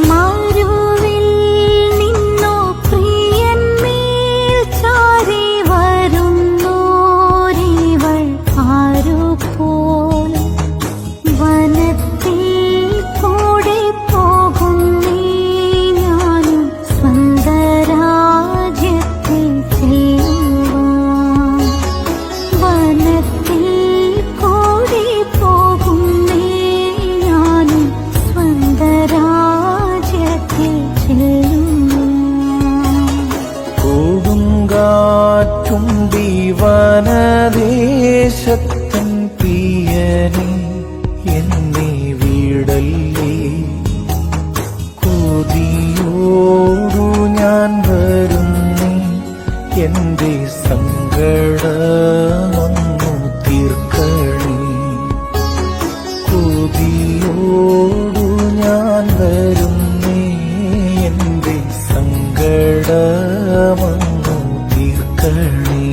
മാരുവിൽ നിന്നോ പ്രിയന്മേൽ ചാരി വരുന്നോരിവൾ ആരുപോൽ വനത്തിൽ കൂടെ പോകുന്നേ ഞാനും സ്വന്തരാജ്യത്തിൽ ചെല്ലുവാൻ വനത്തിൽ കൂടെ പോകുന്നേ ഞാനും സ്വന്തരാജ്യത്തിൽ ചെല്ലുവാൻ കൊടുങ്കാറ്റുണ്ടി വനദേശത്തൻ പ്രിയനെ എന്നെ വിടല്ലേ കൊതിയോടു ഞാൻ വരുന്നു എന്റെ സങ്കടമൊന്നു തീർക്കണേ കൊതിയോടു ഞാൻ വരുന്നേ എന്റെ സങ്കടമൊന്നു തീർക്കണേ